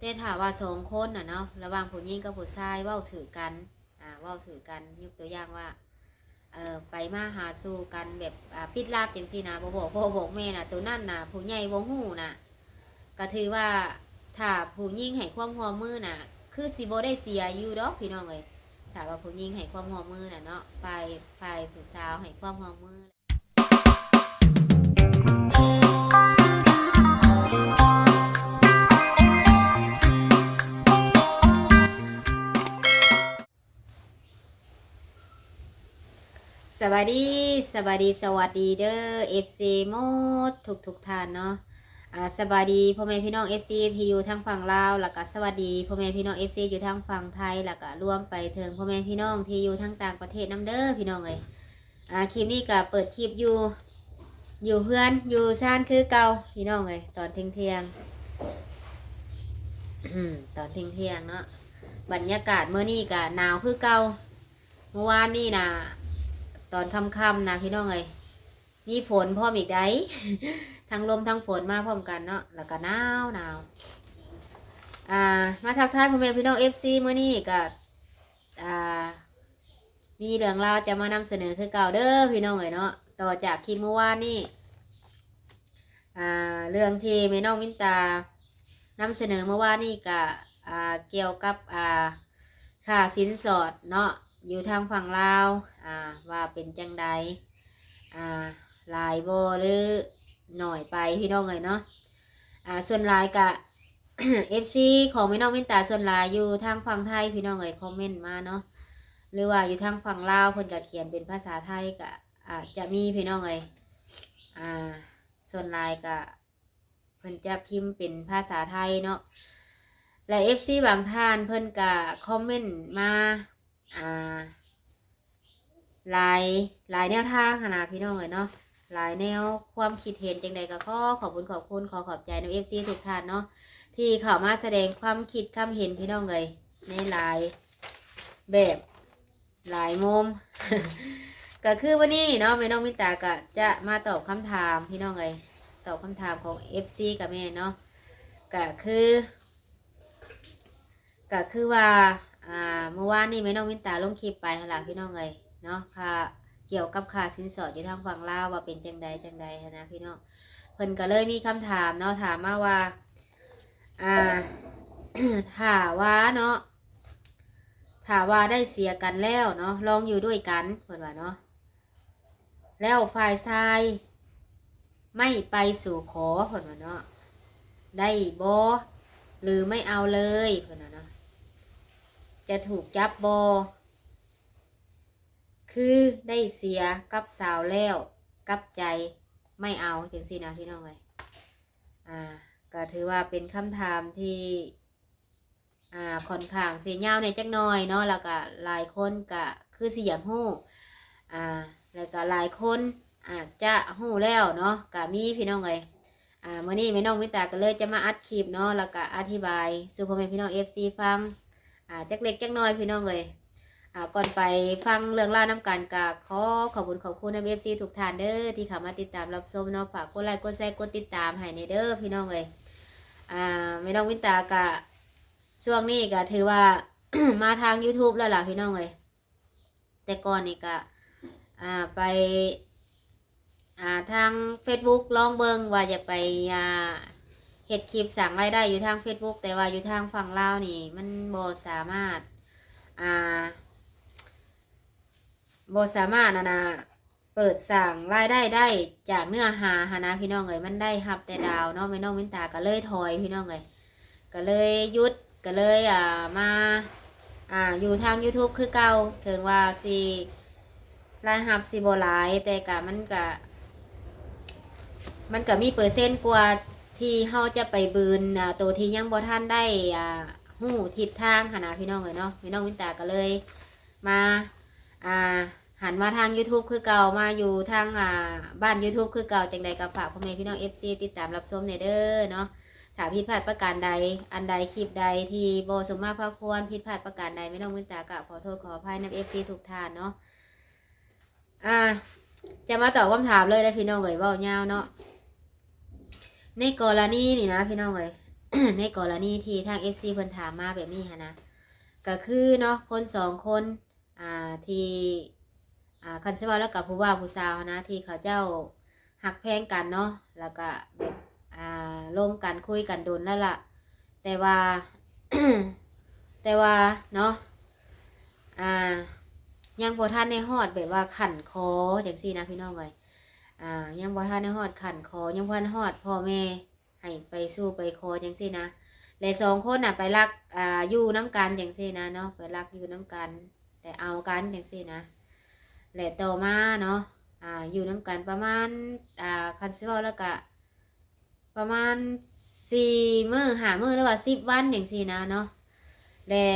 แต่ถามว่า2 คนน่ะเนาะระหว่างผู้หญิงกับผู้ชายเว้าถือกันเว้าถือกันยกตัวอย่างว่าไปมาหาสู่กันแบบปิดลับจังซี่นะบ่บอกพ่อบอกแม่น่ะตัวนั่นน่ะผู้ใหญ่บ่ฮู้น่ะก็ถือว่าถ้าผู้หญิงให้ความร่วมมือน่ะคือสิบ่ได้เสียอยู่ดอกพี่น้องเอ้ยถ้าว่าผู้หญิงให้ความร่วมมือน่ะเนาะฝ่ายผู้สาวให้ความร่วมมือ สวัสดีสวัสดีสวัสดีเด้อ FC หมดทุกท่านเนาะสวัสดีพ่อแม่พี่น้อง FC ที่อยู่ทางฝั่งลาวแล้วก็สวัสดีพ่อแม่พี่น้อง FC อยู่ทางฝั่งไทยแล้วก็รวมไปถึงพ่อแม่พี่น้องที่อยู่ทางต่างประเทศนํเด้อพี่น้องเอ้ยคลิปนี้ก็เปิดคลิปอยู่เพื่อนอยู่ซ่านคือเก่าพี่น้องเอ้ยตอนเที่ยงตอนเที่ยงเนาะบรรยากาศเมื่อนี้ก็หนาวคือเก่าเมื่อวานนี่นะตอนค่ำๆนะพี่น้องเอ้ยมีฝนพร้อมอีกได้ ทั้งลมทั้งฝนมาพร้อมกันเนาะแล้วก็หนาวมาทักทายพ่อแม่พี่น้อง FC มื้อนี้ก็มีเรื่องราวจะมานำเสนอคือเก่าเด้อพี่น้องเอ้ยเนาะต่อจากคลิปเมื่อวานนี่เรื่องที่แม่น้องวินตานำเสนอเมื่อวานนี่ก็เกี่ยวกับค่าสินสอดเนาะอยู่ทางฝั่งลาวว่าเป็นจังใดหลายโบหรือหน่อยไปพี่น้องเลยเนาะส่วนหลายกะ FC ของพี่น้องมินตาส่วนหลายอยู่ทางฝั่งไทยพี่น้องเลยคอมเมนต์มาเนาะหรือว่าอยู่ทางฝั่งลาวเพิ่นก็เขียนเป็นภาษาไทยกะจะมีพี่น้องเลยส่วนหลายกะเพิ่นจะพิมพ์เป็นภาษาไทยเนาะและ FC บางท่านเพิ่นก็คอมเมนต์มาหลายแนวทางขนาดพี่น้องเลยเนาะหลายแนวความคิดเห็นจังใดก็ขอบคุณขอบใจใน FC ทุกท่านเนาะที่เข้ามาแสดงความคิดความเห็นพี่น้องเลยในหลายแบบหลายมุม ก็คือวันนี้เนาะแม่น้องมิตาก็จะมาตอบคำถามพี่น้องเลยตอบคำถามของ FC กับแม่เนาะก็คือว่าเมื่อวานนี้แม่น้องมิตาลงคลิปไปหล่ะพี่น้องเลยเนาะค่ะเกี่ยวกับค่าสินสอดอยู่ทางฝั่งลาวว่าเป็นจังใดนะพี่น้องเพิ่นก็เลยมีคำถามเนาะถามมาว่าถามว่าเนาะถามว่าได้เสียกันแล้วเนาะลองอยู่ด้วยกันเพิ่นว่าเนาะแล้วฝ่ายชายไม่ไปสู่ขอเพิ่นว่าเนาะได้บ่หรือไม่เอาเลยเพิ่นว่าเนาะจะถูกจับบ่คือได้เสียกับสาวแล้วกับใจไม่เอาจังซี่นะพี่น้องเอ้ยก็ถือว่าเป็นคำถามที่ค่อนข้างเสียยาวในจักหน่อยเนาะแล้วก็หลายคนก็คือสิอยากฮู้แล้วก็หลายคนอาจจะฮู้แล้วเนาะก็มีพี่น้องเอ้ยมื้อนี้แม่น้องมิตาก็เลยจะมาอัดคลิปเนาะแล้วก็อธิบายสู่พ่อแม่พี่น้อง FC ฟังจักเล็กจักน้อยพี่น้องเอ้ยก่อนไปฟังเรื่องราวน้ำกันก็ขอบคุณใน FC ทุกท่านเด้อที่เข้ามาติดตามรับชมเนาะฝากกดไลค์กดแชร์กดติดตามให้ในเด้อพี่น้องเอ้ยแม่น้องวินตาก็ช่วงนี้ก็ถือว่า มาทาง YouTube แล้วล่ะพี่น้องเอ้ยแต่ก่อนนี่ก็ไปทาง Facebook ลองเบิ่งว่าอยากไปเฮ็ดคลิปสั่งรายได้อยู่ทาง Facebook แต่ว่าอยู่ทางฝั่งลาวนี่มันบ่สามารถเปิดสั่งรายได้จากเนื้อหาหานะพี่น้องเอ้ยมันได้รับแต่ดาวเนาะแม่น้องวินตาก็เลยถอยพี่น้องเอ้ยก็เลยหยุดก็เลยมาอยู่ทาง YouTube คือเก่าถึงว่าสิรายรับสิบ่หลายแต่ก็มันก็มีเปอร์เซ็นต์กว่าที่เฮาจะไปบืนตัวที่ยังบ่ทันได้ฮู้ทิศทางหานะพี่น้องเอ้ยเนาะแม่น้องวินตาก็เลยมาหันมาทาง YouTube คือเก่ามาอยู่ทางบ้าน YouTube คือเก่าจังใดก็ฝากพ่อแม่พี่น้อง FC ติดตามรับชมในเด้อเนาะถ้าผิดพลาดประการใดอันใดคลิปใดที่บ่สมมาพระควรผิดพลาดประการใดไม่ต้องวินตากะขอโทษขออภัยนำ FC ทุกท่านเนาะจะมาตอบคำถามเลยนะพี่น้องเอ๋ยเว้ายาวเนาะในกรณีนี่นะพี่น้องเอ๋ย ในกรณีที่ทาง FC เพิ่นถามมาแบบนี้หั้นนะก็คือเนาะคนสองคนที่คันสิว่าแล้วกับผู้ว่าผู้สาวนะที่เขาเจ้าหักแพงกันเนาะแล้วก็แบบร่วมกันคุยกันโดนแล้วล่ะแต่ว่า แต่ว่าเนาะยังบ่ทันได้ฮอดแบบว่าขันคอจังซี่นะพี่น้องเอ้ยยังบ่ทันได้ฮอดขันคอยังบ่ทันฮอดพ่อแม่ให้ไปสู้ไปคอจังซี่นะและสองคนน่ะไปรักอยู่น้ำกันจังซี่นะเนาะไปรักอยู่น้ำกันแต่เอากันจังซี่นะและต่อมาเนาะอยู่น้ำกันประมาณคันสิเว้าแล้วก็ประมาณ4 มื้อ5 มื้อหรือว่า10 วันจังซี่นะเนาะและ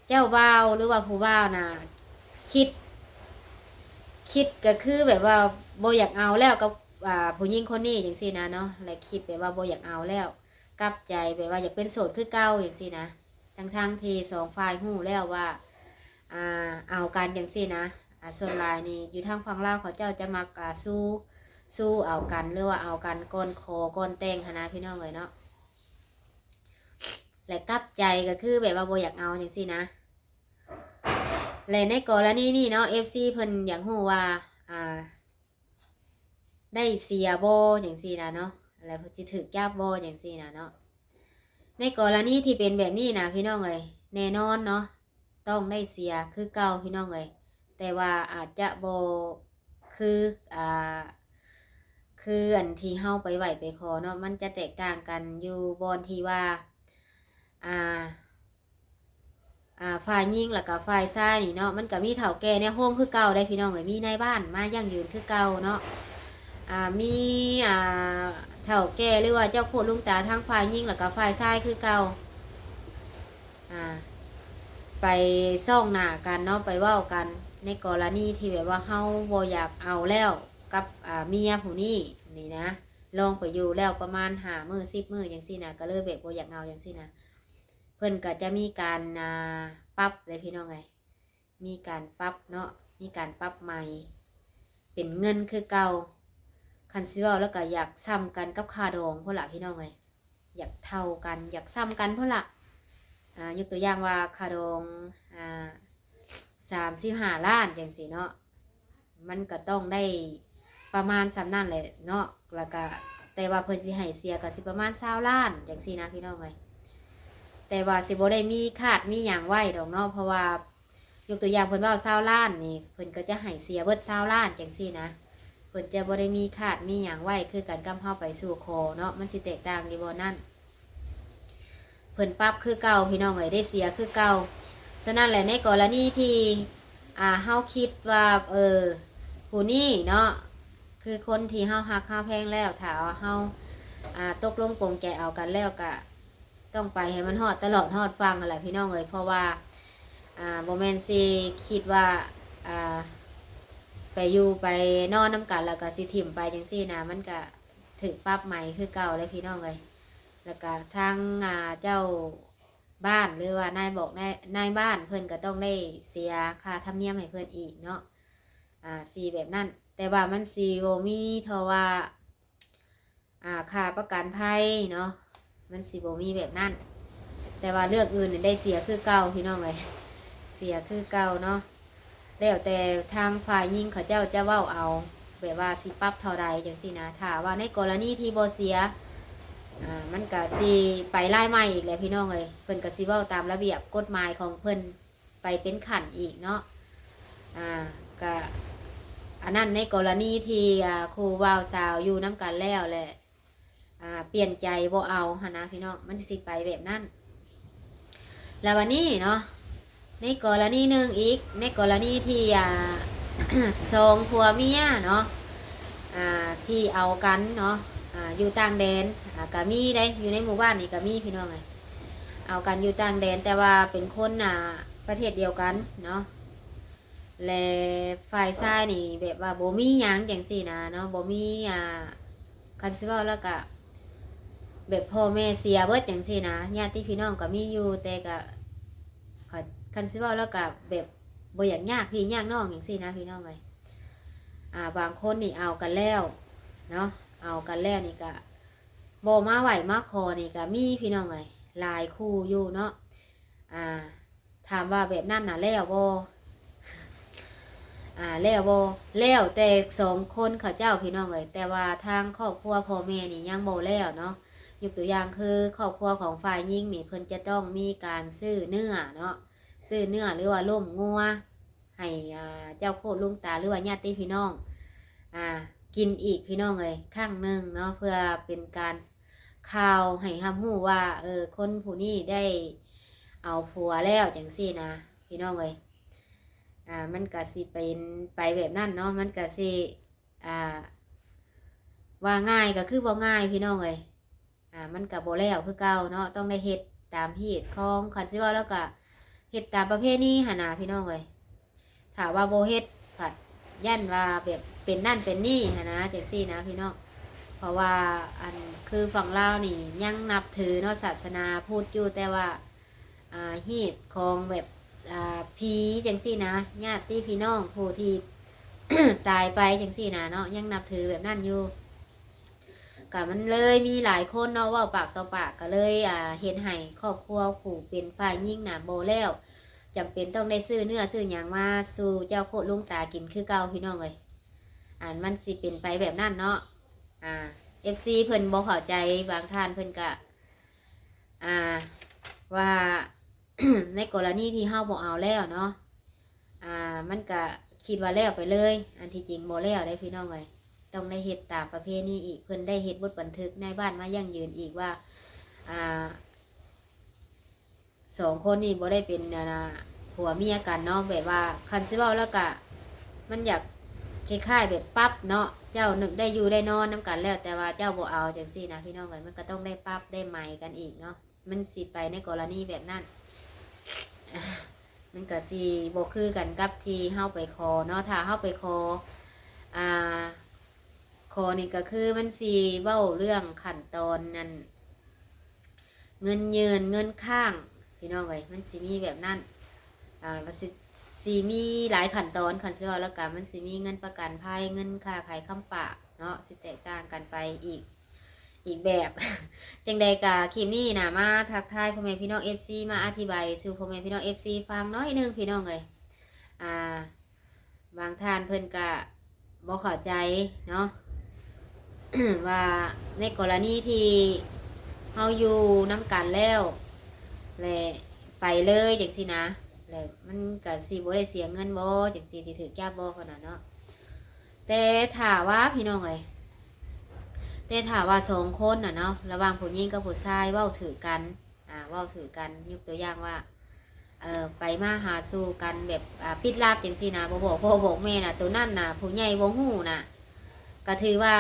เจ้าบ่าวหรือว่าผู้บ่าวน่ะคิดก็คือแบบว่าบ่อยากเอาแล้วกับผู้หญิงคนนี้จังซี่นะเนาะและคิดแบบว่าบ่อยากเอาแล้วกลับใจแบบว่าอยากเป็นโสดคือเก่าจังซี่นะทั้งที่สองฝ่ายฮู้แล้วว่าเอากันจังซี่นะส่วนหลายนี่อยู่ทางฝั่งลาวเขาเจ้าจะมักสู้เอากันหรือว่าเอากันก้นคอก้นแต่งหั้นนะพี่น้องเอ้ยเนาะและกลับใจก็คือแบบว่าบ่อยากเอาจังซี่นะและในกรณีนี้เนาะ FC เพิ่นอยากรู้ว่าได้เสียบ่จังซี่นะเนาะอะไรเพิ่นสิถูกจับบ่จังซี่นะเนาะในกรณีที่เป็นแบบนี้นะพี่น้องเอ้ยแน่นอนเนาะต้องได้เสียคือเก่าพี่น้องเอ้ยแต่ว่าอาจจะบ่คือคืออันที่เฮาไปไหวไปขอเนาะมันจะแตกต่างกันอยู่บอนที่ว่าฝ่ายหญิงแล้วก็ฝ่ายชายนี่เนาะมันก็มีเฒ่าแก่ในโฮมคือเก่าได้พี่น้องเอ้ยมีในบ้านมายั่งยืนคือเก่าเนาะมีเฒ่าแก่หรือว่าเจ้าโคตรลุงตาทั้งฝ่ายหญิงแล้วก็ฝ่ายชายคือเก่าไปซ่องหน้ากันเนาะไปเว้ากันในกรณีที่แบบว่าเฮาบ่อยากเอาแล้วกับเมียผู้นี้นี่นะลองไปอยู่แล้วประมาณ5 มื้อ10 มื้อจังซี่นะก็เลยแบบบ่อยากเอาจังซี่นะเพิ่นก็จะมีการปรับเลยพี่น้องไงมีการปรับเนาะมีการปรับใหม่เป็นเงินคือเก่าคันสิเว้าแล้วก็อยากซ้ำกันกับค่าดองพุ่นล่ะพี่น้องไงอยากเท่ากันอยากซ้ำกันพุ่นล่ะยกตัวอย่างว่าค่าดอง35 ล้านจังซี่เนาะมันก็ต้องได้ประมาณสำนั่นแหละเนาะแล้วก็แต่ว่าเพิ่นสิให้เสียก็สิประมาณ20 ล้านจังซี่นะพี่น้องไงแต่ว่าสิบ่ได้มีคาดมีหยังไว้ดอกเนาะเพราะว่ายกตัวอย่างเพิ่นว่า20 ล้านนี่เพิ่นก็จะให้เสียเบิด20 ล้านจังซี่นะเพิ่นจะบ่ได้มีคาดมีหยังไว้คือกันกับเฮาไปสู่ขอเนาะมันสิแตกต่างอยู่บ่นั่นเพิ่นปรับคือเก่าพี่น้องเอ้ยได้เสียคือเก่าฉะนั้นแหละในกรณีที่เฮาคิดว่าผู้นี้เนาะคือคนที่เฮาฮักเฮาแพงแล้วถ้าเฮาตกลงปลงแกเอากันแล้วก็ต้องไปให้มันฮอดตลอดฮอดฟังนั่นแหละพี่น้องเอ้ยเพราะว่าบ่แม่นสิคิดว่าไปอยู่ไปนอนน้ำกันแล้วก็สิถิ่มไปจังซี่นะมันก็ถึกปรับใหม่คือเก่าเลยพี่น้องเอ้ยแล้วก็ทางเจ้าบ้านหรือว่านายบอกนายบ้านเพิ่นก็ต้องได้เสียค่าธรรมเนียมให้เพิ่นอีกเนาะสีแบบนั้นแต่ว่ามันสีโบมีเท่าว่าค่าประกันภัยเนาะมันสีโบมีแบบนั้นแต่ว่าเรื่องอื่นได้เสียคือเก่าพี่น้องเลยเสียคือเก่าเนาะแล้วแต่ทางฝ่ายยิงเขาเจ้าจะเว้าเอาแบบว่าสิปรับเท่าใดจังซี่นะถ้าว่าในกรณีที่บ่เสียมันก็สิไปไล่ใหม่อีกแหละพี่น้องเลยเพิ่นก็สิเว้าตามระเบียบกฎหมายของเพิ่นไปเป็นขั้นอีกเนาะก็อันนั้นในกรณีที่ครูบ่าวสาวอยู่น้ำกันแล้วแหละเปลี่ยนใจบ่เอาหนะพี่น้องมันจะสิไปแบบนั้นแล้ววันนี้เนาะในกรณีหนึ่งอีกในกรณีที่สองผัวเมียเนาะที่เอากันเนาะอยู่ต่างแดนก็มีได้อยู่ในหมู่บ้านนี่ก็มีพี่น้องไงเอากันอยู่ต่างแดนแต่ว่าเป็นคนประเทศเดียวกันเนาะและฝ่ายชายนี่แบบว่าบ่มีหยังจังซี่นะเนาะบ่มีคันสิเว้าแล้วก็แบบพ่อแม่เสียเบิดจังซี่นะญาติพี่น้องก็มีอยู่แต่ก็คันสิเว้าแล้วก็แบบบ่อยากยากพี่ยากน้องจังซี่นะพี่น้องเอ้ยบางคนนี่เอากันแล้วเนาะเอากันแล้วนี่ก็ บ่มาไหวมาขอนี่ก็มีพี่น้องเอ้ยหลายคู่อยู่เนาะถามว่าแบบนั้นน่ะแล้วบ่แล้วบ่แล้วแต่สองคนเขาเจ้าพี่น้องเอ้ยแต่ว่าทางครอบครัวพ่อแม่นี่ยังบ่แล้วเนาะยกตัวอย่างคือครอบครัวของฝ่ายหญิงนี่เพิ่นจะต้องมีการซื้อเนื้อเนาะซื้อเนื้อหรือว่าล้มงัวให้เจ้าโคตรลุงตาหรือว่าญาติพี่น้องกินอีกพี่น้องเอ้ยครั้งหนึ่งเนาะเพื่อเป็นการข่าวให้รับรู้ว่าคนผู้นี้ได้เอาผัวแล้วจังซี่นะพี่น้องเอ้ยมันก็สิเป็นไปแบบนั้นเนาะมันก็สิว่าง่ายก็คือบ่ง่ายพี่น้องเอ้ยมันก็บ่แล้วคือเก่าเนาะต้องได้เฮ็ดตามเหตุของคันสิว่าแล้วก็เฮ็ดตามประเพณีหั่นน่ะพี่น้องเอ้ยถ้าว่าบ่เฮ็ดผัดยันว่าแบบเป็นนั่นเป็นนี่หั่นนะจังซี่นะพี่น้องเพราะว่าอันคือฝั่งลาวนี่ยังนับถือเนาะศาสนาพูดอยู่แต่ว่าเหตุของแบบผีจังซี่นะญาติพี่น้องผู้ที่ ตายไปจังซี่นะเนาะยังนับถือแบบนั้นอยู่ก็มันเลยมีหลายคนเนาะว่าปากต่อปากก็เลยเห็นให้ครอบครัวผู้เป็นฝ่ายยิ่งนะโบแล้วจำเป็นต้องได้ซื้อเนื้อซื้ออย่างมาสู่เจ้าโคตรลุงตากินคือเก่าพี่น้องเลยมันสิเป็นไปแบบนั้นเนาะFC เพิ่นบ่เข้าใจบางท่านเพิ่นก็ว่า ในกรณีที่เฮาบ่เอาแล้วเนาะมันก็คิดว่าแล้วไปเลยอันที่จริงบ่แล้วได้พี่น้องเลยต้องได้เฮ็ดตามประเพณีอีกเพิ่นได้เฮ็ดบทบันทึกในบ้านมายั่งยืนอีกว่าสองคนนี่บ่ได้เป็นผัวเมียกันเนาะแบบว่าคันสิเว้าแล้วก็มันอยากคล้ายๆแบบปั๊บเนาะเจ้านึกได้อยู่ได้นอนน้ำกันแล้วแต่ว่าเจ้าบ่เอาจังซี่นะพี่น้องเลยมันก็ต้องได้ปั๊บได้ใหม่กันอีกเนาะมันสิไปในกรณีแบบนั้นมันก็สิบ่คือกันกับที่เฮาไปขอเนาะถ้าเฮาไปขอนี่ก็คือมันสิเว้าเรื่องขั้นตอนนั้นเงินยืนเงินข้างพี่น้องเอ้ยมันสิมีแบบนั้นมันสิมีหลายขั้นตอนคันสิว่าแล้วกันมันสิมีเงินประกันภัยเงินค่าขายคำปากเนาะสิแตกต่างกันไปอีกแบบ จังใดกะคลิปนี้นะมาทักทายพ่อแม่พี่น้อง FC มาอธิบายสู่พ่อแม่พี่น้อง FC ฟังน้อยนึงพี่น้องเลยบางท่านเพิ่นกะบ่เข้าใจเนาะ ว่าในกรณีที่เฮาอยู่น้ำกันแล้วแหละไปเลยจังซี่นะแหละมันก็สิบ่ได้เสียเงินบ่จังซี่สิถือแก้บ่ขนาดเนาะแต่ถ้าว่าพี่น้องเอ้ยแต่ถ้าว่าสองคนน่ะเนาะระหว่างผู้หญิงกับผู้ชายเว้าถือกันเว้าถือกันยกตัวอย่างว่าไปมาหาสู่กันแบบปิดลับจังซี่นะบ่บอกพ่อบอกแม่น่ะตัวนั่นน่ะผู้ใหญ่บ่ฮู้น่ะก็ถือว่า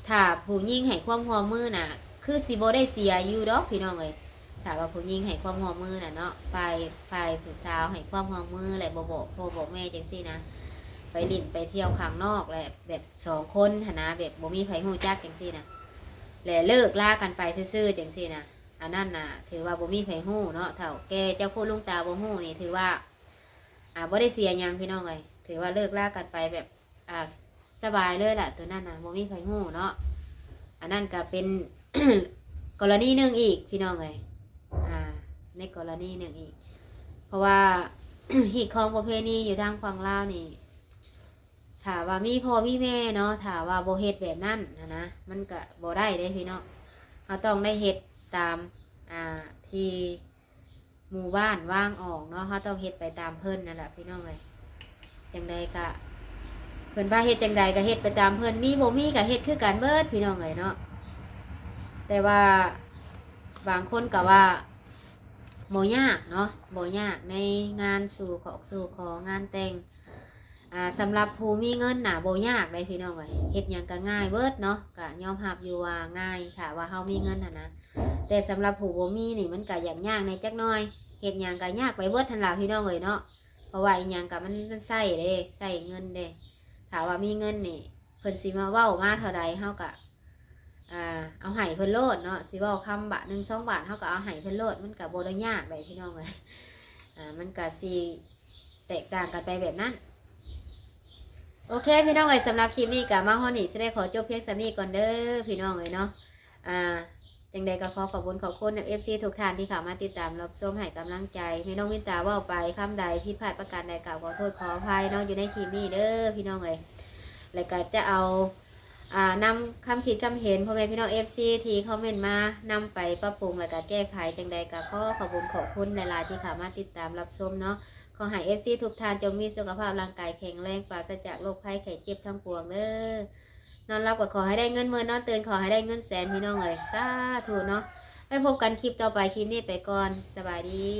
ถ้าผู้หญิงให้ความร่วมมือน่ะคือสิบ่ได้เสียอยู่ดอกพี่น้องเอ้ยถ้าว่าผู้หญิงให้ความร่วมมือน่ะเนาะฝ่ายผู้สาวให้ความร่วมมือแหละบ่บอกพ่อบอกแม่จังซี่นะไปลิ้นไปเที่ยวข้างนอกแหละแบบสองคนหั่นนะแบบบ่มีไผฮู้จักจังซี่นะแล้วเลิกลากันไปซื่อๆจังซี่นะอันนั้นน่ะถือว่าบ่มีไผฮู้เนาะเฒ่าแก่เจ้าโคตรลุงตาบ่ฮู้นี่ถือว่าบ่ได้เสียหยังพี่น้องเอ้ยถือว่าเลิกลากันไปแบบสบายเลยล่ะตัวนั้นน่ะบ่มีไผฮู้เนาะอันนั้นก็เป็น กรณีหนึ่งอีกพี่น้องเอ้ยในกรณีหนึ่งอีกเพราะว่า หีดของประเพณีอยู่ทางฝั่งลาวนี่ถามว่ามีพ่อมีแม่เนาะถามว่าโบเฮ็ดแบบนั้นนะมันก็โบได้เลยพี่เนาะเราต้องได้เฮ็ดตามที่หมู่บ้านว่างออกเนาะเขาต้องเฮ็ดไปตามเพิ่นนั่นแหละพี่น้องเลยจังใดก็เพิ่นว่าเฮ็ดจังใดก็เฮ็ดไปตามเพิ่นมีบ่มีก็เฮ็ดคือกันเบิดพี่น้องเลยเนาะแต่ว่าบางคนก็ว่าโบยากเนาะโบยากในงานสู่ของานแต่งสำหรับผู้มีเงินน่ะโบยากเลยพี่น้องเลยเฮ็ดหยังก็ง่ายเบิดเนาะก็ยอมรับอยู่ว่าง่ายถ้าว่าเฮามีเงินนะแต่สำหรับผู้บ่มีนี่มันก็ยากในจักหน่อยเฮ็ดหยังก็ยากไปเบิดทันล่ะพี่น้องเลยเนาะเพราะว่าอีหยังก็มันใช้เด้ใช้เงินเด้ถ้าว่ามีเงินนี่เพิ่นสิมาเว้ามาเท่าใดเฮาก็เอาให้เพิ่นโลดเนาะสิเว้าคำบาท1 2 บาทเฮาก็เอาให้เพิ่นโลดมันก็บ่ได้ยากเลยพี่น้องเลยมันก็สิแตกต่างกันไปแบบนั้นโอเคพี่น้องเอ๋ยสำหรับคลิปนี้กับมาฮอนี่จะได้ขอจบเพียงสามีก่อนเด้อพี่น้องเอ๋ยเนาะ จังใดก็ขอขอบคุณขอบคุณเอฟซีทุกท่านที่เข้ามาติดตามรับชมให้กำลังใจพี่น้องวินตาว่าไปคำใดผิดพลาดประการใดกล่าวขอโทษขออภัยเนาะอยู่ในคลิปนี้เด้อพี่น้องเอ้ยแล้วก็จะเอานำคำคิดคำเห็นพ่อแม่พี่น้องเอฟซีที่คอมเมนต์มานำไปปรับปรุงแล้วก็แก้ไขจังใดก็ขอขอบคุณขอบคุณหลายๆที่เข้ามาติดตามรับชมเนาะขอให้เอฟซีทุกท่านจงมีสุขภาพร่างกายแข็งแรงปราศจากโรคภัยไข้เจ็บทั้งปวงเด้อนอนรับก็ขอให้ได้เงินหมื่นนอนตื่นขอให้ได้เงินแสนพี่น้องเอ้ยสาธุเนาะไปพบกันคลิปต่อไปคลิปนี้ไปก่อนสบายดี